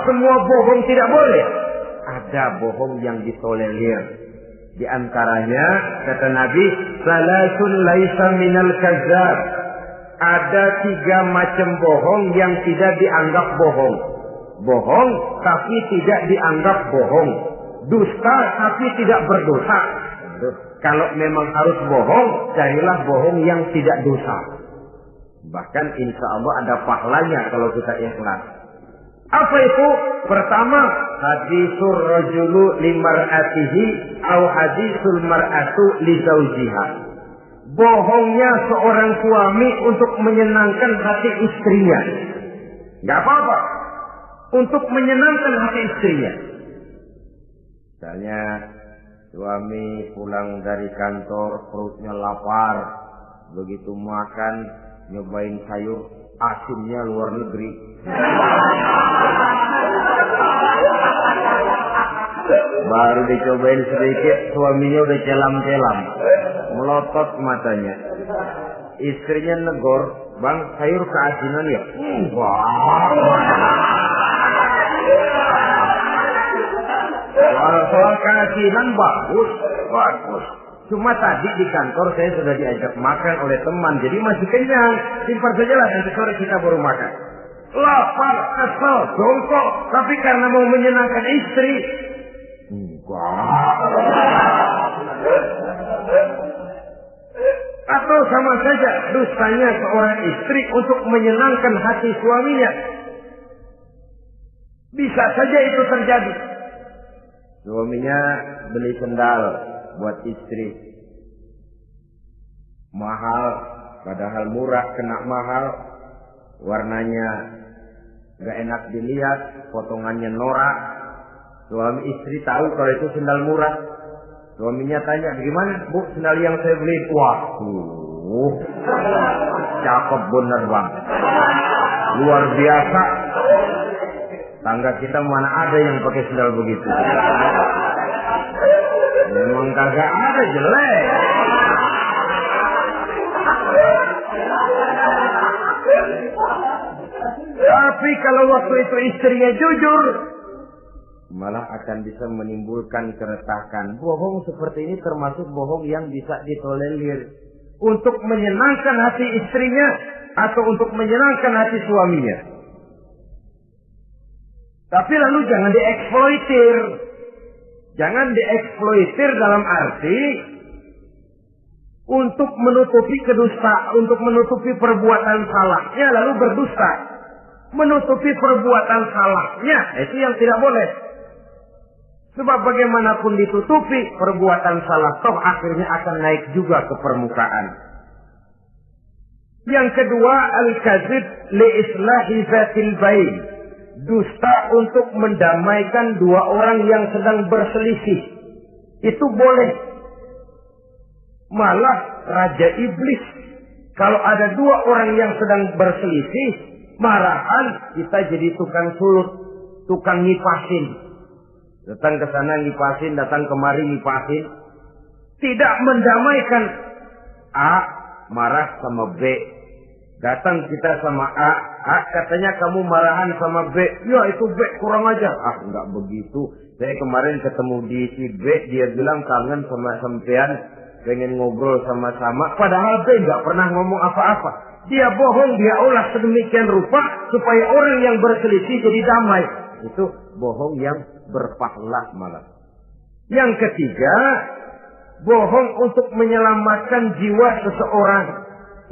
semua bohong tidak boleh? Ada bohong yang ditolerir. Di antaranya kata Nabi, salasun laisa minal kadzab. Ada 3 macam bohong yang tidak dianggap bohong. Bohong tapi tidak dianggap bohong. Dusta tapi tidak berdosa. Kalau memang harus bohong, carilah bohong yang tidak dosa. Bahkan insya Allah ada pahalanya kalau kita ikhlas. Apa itu? Pertama, hadisul rajulu limar'atihi au hadisul mar'atu li zawjiha. Bohongnya seorang suami untuk menyenangkan hati istrinya. Enggak apa-apa. Untuk menyenangkan hati istrinya. Misalnya suami pulang dari kantor perutnya lapar. Begitu makan nyobain sayur asinnya luar negeri. Baru dicobain sedikit suaminya udah celam-celam, melotot matanya. Istrinya negor, bang sayur keasinan ya. Soal keasinan bagus. Cuma tadi di kantor saya sudah diajak makan oleh teman, jadi masih kenyang. Simpan sajalah, nanti sore kita baru makan. Lapar, kesel, jongkok, tapi karena mau menyenangkan istri. Atau sama saja dustanya seorang istri untuk menyenangkan hati suaminya. Bisa saja itu terjadi. Suaminya beli sendal buat istri. Mahal, padahal murah kena mahal. Warnanya gak enak dilihat, potongannya norak. Suami istri tahu kalau itu sendal murah. Suaminya tanya, gimana bu sendal yang saya beli? Wah, cakep bener bang, luar biasa. Tangga kita mana ada yang pakai sendal begitu. Memang kagak ada, jelek. Tapi kalau waktu itu istrinya jujur, malah akan bisa menimbulkan keretakan. Bohong seperti ini termasuk bohong yang bisa ditolerir untuk menyenangkan hati istrinya atau untuk menyenangkan hati suaminya. Tapi lalu jangan dieksploitir. Jangan dieksploitir dalam arti untuk menutupi kedustaan, untuk menutupi perbuatan salahnya lalu berdusta. Menutupi perbuatan salahnya, itu yang tidak boleh. Sebab bagaimanapun ditutupi, perbuatan salah toh akhirnya akan naik juga ke permukaan. Yang kedua, al-kadzib li islahi zatil bain. Dusta untuk mendamaikan 2 orang yang sedang berselisih. Itu boleh. Malah Raja Iblis, kalau ada 2 orang yang sedang berselisih, marahan kita jadi tukang sulut, tukang ngipasin. Datang ke sana ngipasin, datang kemari ngipasin. Tidak mendamaikan. A marah sama B. Datang kita sama A katanya kamu marahan sama B. Ya itu B kurang aja. Enggak begitu. Saya kemarin ketemu di si B, dia bilang kangen sama sampean, pengen ngobrol sama-sama. Padahal B enggak pernah ngomong apa-apa. Dia bohong, dia olah sedemikian rupa supaya orang yang berselisih jadi damai. Itu bohong yang berpahala malah. Yang ketiga, bohong untuk menyelamatkan jiwa seseorang.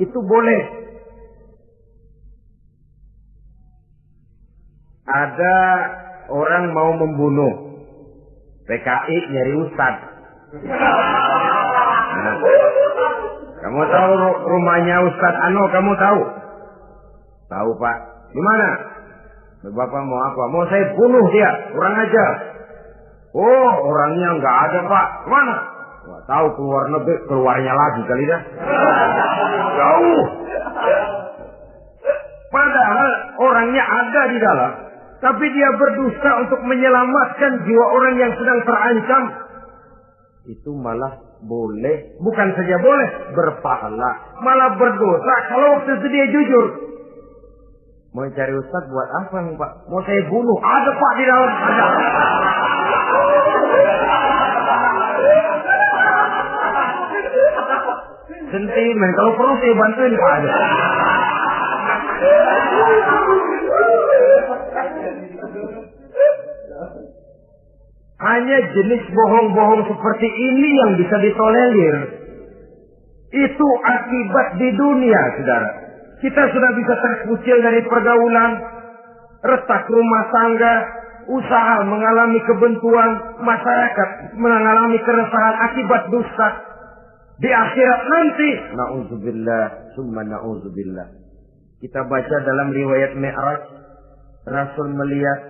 Itu boleh. Ada orang mau membunuh, PKI nyari ustad. Nah, kamu tahu rumahnya Ustadz Ano, kamu tahu? Tahu Pak. Di mana? Bapak mau apa? Mau saya bunuh dia, kurang ajar. Oh, orangnya nggak ada Pak. Mana? Wah, tahu keluar negeri, keluarnya lagi kali dah. Jauh. Padahal orangnya ada di dalam, tapi dia berdusta untuk menyelamatkan jiwa orang yang sedang terancam. Itu malah boleh, bukan saja boleh, berpahala, malah berdosa kalau waktu itu dia jujur. Mau cari ustaz buat apa nih Pak? Mau saya bunuh? Ada Pak di dalam. Ada. Sentimen. Kalau perlu saya bantuin Pak. Ada. Hanya jenis bohong-bohong seperti ini yang bisa ditolerir. Itu akibat di dunia, saudara. Kita sudah bisa terkucil dari pergaulan, retak rumah tangga, usaha mengalami kebuntuan, masyarakat mengalami keresahan akibat dusta. Di akhirat nanti, na'udzubillah, summa na'udzubillah. Kita baca dalam riwayat Mi'raj, Rasul melihat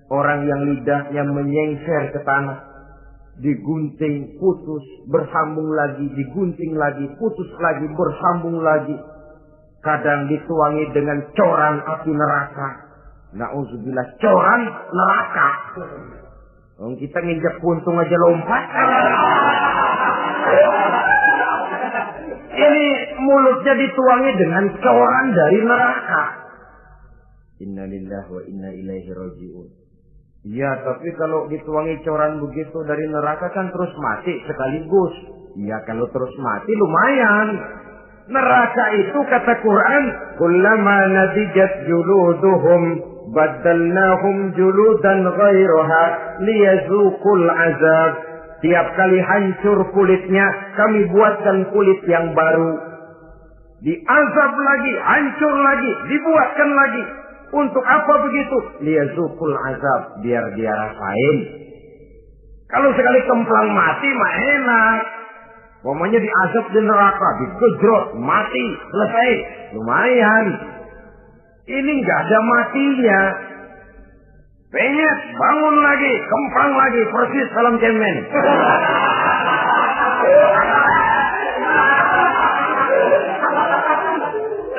orang yang lidahnya menyengser ke tanah, digunting, putus, bersambung lagi, digunting lagi, putus lagi, bersambung lagi. Kadang dituangi dengan coran api neraka. Na'udzubillah, coran neraka. Kita nginjak puntung aja lompat. Ini mulutnya dituangi dengan coran dari neraka. Innalillahi wa inna ilaihi raji'un. Ya, tapi kalau dituangi coran begitu dari neraka kan terus mati sekaligus. Ya, kalau terus mati lumayan. Neraka itu kata Quran, kullama nadijat juluduhum baddalnahum juludan ghairaha liyazuqul azab. Tiap kali hancur kulitnya, kami buatkan kulit yang baru. Diazab lagi, hancur lagi, dibuatkan lagi. Untuk apa begitu? Liyazuqul azab, biar dia rasain. Kalau sekali kemplang mati mah enak. Pokoknya diazab di neraka, digejrot, mati, selesai. Lumayan. Ini nggak ada matinya. Penyet, bangun lagi, kemplang lagi, persis salam cemen.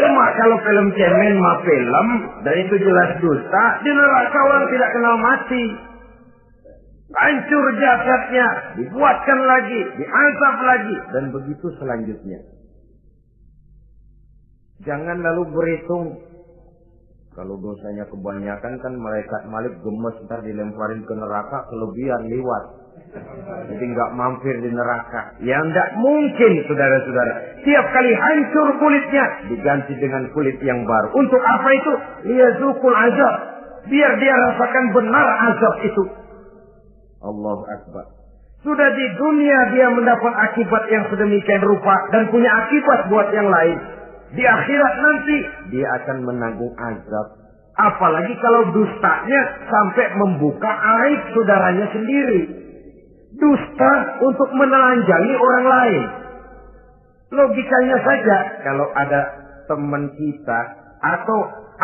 Cuma kalau film cemen mah film, dan itu jelas dusta, di neraka orang tidak kenal mati. Hancur jasadnya, dibuatkan lagi, diazab lagi, dan begitu selanjutnya. Jangan lalu berhitung. Kalau dosanya kebanyakan kan malaikat Malik gemes ntar dilemparin ke neraka, kelebihan liwat. Jadi nggak mampir di neraka. Ya nggak mungkin, saudara-saudara. Tiap kali hancur kulitnya, diganti dengan kulit yang baru. Untuk apa itu? Liyazuqul azab. Biar dia rasakan benar azab itu. Allahu Akbar. Sudah di dunia dia mendapat akibat yang sedemikian rupa dan punya akibat buat yang lain. Di akhirat nanti dia akan menanggung azab. Apalagi kalau dustanya sampai membuka aib saudaranya sendiri. Dusta untuk menelanjangi orang lain. Logikanya saja, kalau ada teman kita atau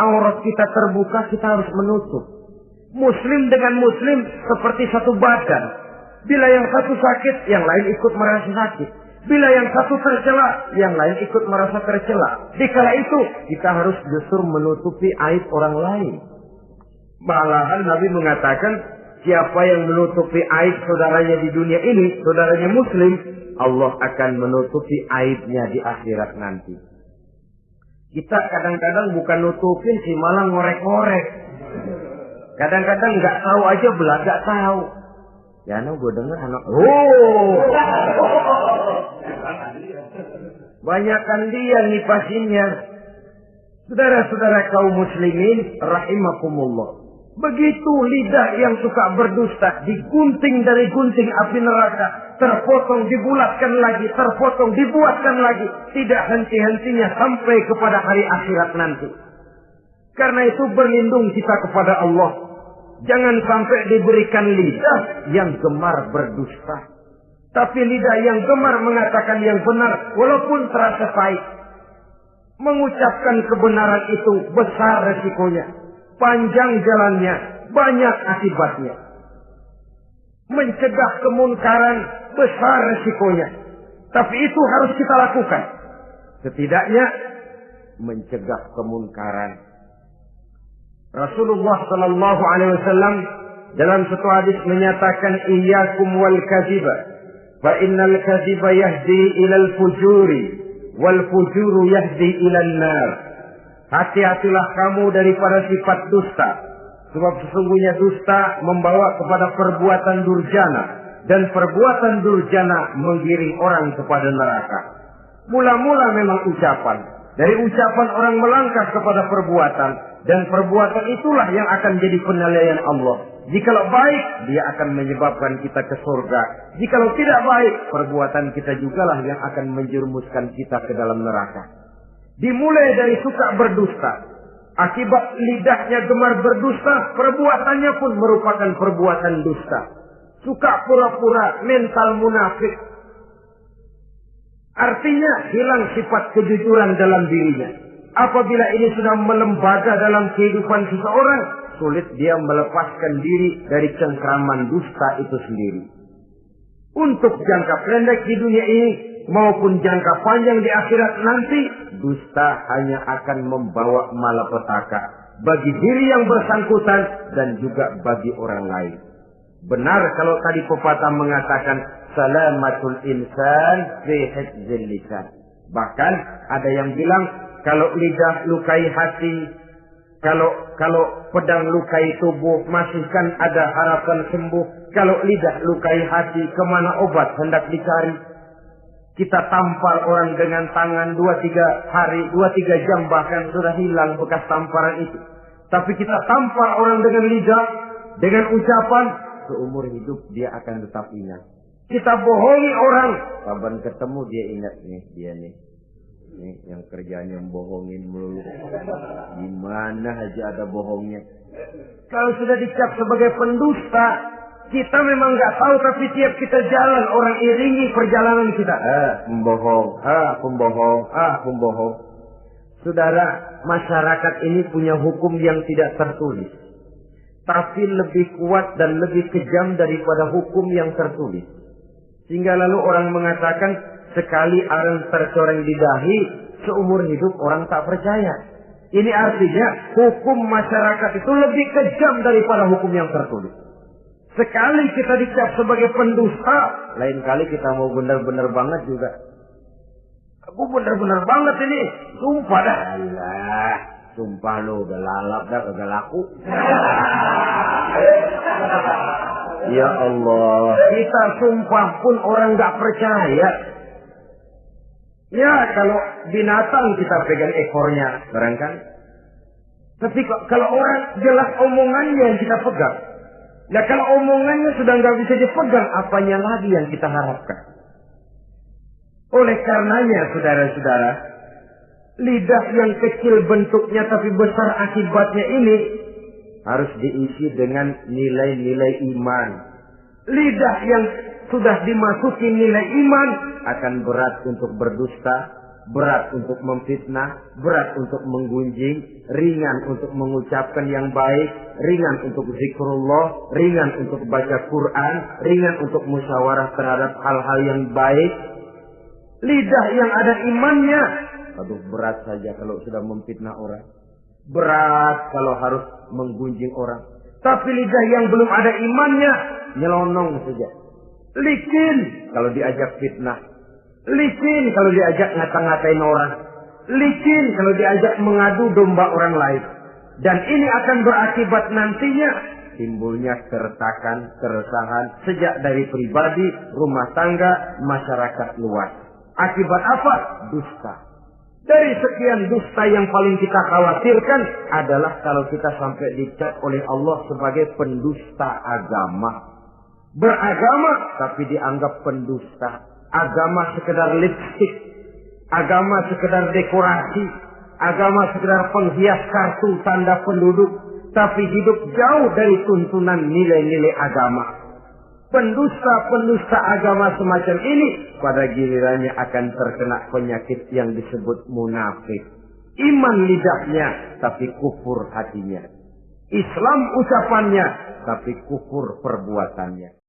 aurat kita terbuka, kita harus menutup. Muslim dengan muslim seperti satu badan. Bila yang satu sakit, yang lain ikut merasa sakit. Bila yang satu tercela, yang lain ikut merasa tercela. Dikala itu, kita harus justru menutupi aib orang lain. Malahan Nabi mengatakan, siapa yang menutupi aib saudaranya di dunia ini, saudaranya muslim, Allah akan menutupi aibnya di akhirat nanti. Kita kadang-kadang bukan nutupin sih, malah ngorek-ngorek. Kadang-kadang nggak tahu aja belah nggak tahu. Ya, gue dengar anak. Banyakan dia nipasinnya. Saudara-saudara kaum muslimin rahimakumullah. Begitu lidah yang suka berdusta digunting dari gunting api neraka, terpotong dibulatkan lagi, terpotong dibuatkan lagi, tidak henti-hentinya sampai kepada hari akhirat nanti. Karena itu berlindung kita kepada Allah. Jangan sampai diberikan lidah yang gemar berdusta. Tapi lidah yang gemar mengatakan yang benar walaupun terasa pahit. Mengucapkan kebenaran itu besar resikonya. Panjang jalannya, banyak akibatnya. Mencegah kemunkaran besar resikonya. Tapi itu harus kita lakukan. Setidaknya mencegah kemunkaran. Rasulullah sallallahu alaihi wasallam dalam satu hadis menyatakan iyyakum wal kadhiba fa innal kadhiba yahdi ila al fujuri wal fujuru yahdi ila an-nar. Hati-hatilah kamu daripada sifat dusta. Sebab sesungguhnya dusta membawa kepada perbuatan durjana. Dan perbuatan durjana menggiring orang kepada neraka. Mula-mula memang ucapan. Dari ucapan orang melangkah kepada perbuatan. Dan perbuatan itulah yang akan jadi penilaian Allah. Jikalau baik, dia akan menyebabkan kita ke surga. Jikalau tidak baik, perbuatan kita jugalah yang akan menjerumuskan kita ke dalam neraka. Dimulai dari suka berdusta. Akibat lidahnya gemar berdusta, perbuatannya pun merupakan perbuatan dusta. Suka pura-pura, mental munafik. Artinya hilang sifat kejujuran dalam dirinya. Apabila ini sudah melembaga dalam kehidupan seseorang, sulit dia melepaskan diri dari cengkraman dusta itu sendiri. Untuk jangka pendek di dunia ini maupun jangka panjang di akhirat nanti, dusta hanya akan membawa malapetaka bagi diri yang bersangkutan dan juga bagi orang lain. Benar kalau tadi pepatah mengatakan salamatul insan fi hifdzil lisan. Bahkan ada yang bilang kalau lidah lukai hati, kalau pedang lukai tubuh, masihkan ada harapan sembuh. Kalau lidah lukai hati, kemana obat hendak dicari? Kita tampar orang dengan tangan 2-3 hari, 2-3 jam bahkan sudah hilang bekas tamparan itu. Tapi kita tampar orang dengan lidah, dengan ucapan, seumur hidup dia akan tetap ingat. Kita bohongi orang, kapan ketemu dia ingat nih, dia nih. Nih yang kerjanya bohongin melulu. Gimana aja ada bohongnya. Kalau sudah dicap sebagai pendusta, kita memang nggak tahu, tapi tiap kita jalan orang iringi perjalanan kita. Pembohong, pembohong, pembohong. Saudara, masyarakat ini punya hukum yang tidak tertulis, tapi lebih kuat dan lebih kejam daripada hukum yang tertulis. Sehingga lalu orang mengatakan sekali arang tercoreng di dahi, seumur hidup orang tak percaya. Ini artinya hukum masyarakat itu lebih kejam daripada hukum yang tertulis. Sekali kita dicap sebagai pendusta, lain kali kita mau benar-benar banget juga. Aku benar-benar banget ini, sumpah dah. Alah, sumpah lu udah lalap dah, udah laku. Ya Allah, kita sumpah pun orang gak percaya. Ya kalau binatang kita pegang ekornya, barangkali. Tapi kalau orang jelas omongannya yang kita pegang. Nah kalau omongannya sudah nggak bisa dipegang, apanya lagi yang kita harapkan? Oleh karenanya, saudara-saudara, lidah yang kecil bentuknya tapi besar akibatnya ini harus diisi dengan nilai-nilai iman. Lidah yang sudah dimasuki nilai iman akan berat untuk berdusta, berat untuk memfitnah, berat untuk menggunjing, ringan untuk mengucapkan yang baik, ringan untuk zikrullah, ringan untuk baca Quran, ringan untuk musyawarah terhadap hal-hal yang baik. Lidah yang ada imannya, aduh berat saja kalau sudah memfitnah orang, berat kalau harus menggunjing orang. Tapi lidah yang belum ada imannya, nyelonong saja. Licin kalau diajak fitnah, licin kalau diajak ngata-ngatain orang, licin kalau diajak mengadu domba orang lain. Dan ini akan berakibat nantinya timbulnya keretakan, keresahan sejak dari pribadi, rumah tangga, masyarakat luas. Akibat apa? Dusta. Dari sekian dusta yang paling kita khawatirkan adalah kalau kita sampai dicap oleh Allah sebagai pendusta agama. Beragama tapi dianggap pendusta. Agama sekedar lipstik, agama sekedar dekorasi, agama sekedar penghias kartu tanda penduduk, tapi hidup jauh dari tuntunan nilai-nilai agama. Pendusta-pendusta agama semacam ini pada gilirannya akan terkena penyakit yang disebut munafik. Iman lidahnya tapi kufur hatinya. Islam ucapannya tapi kufur perbuatannya.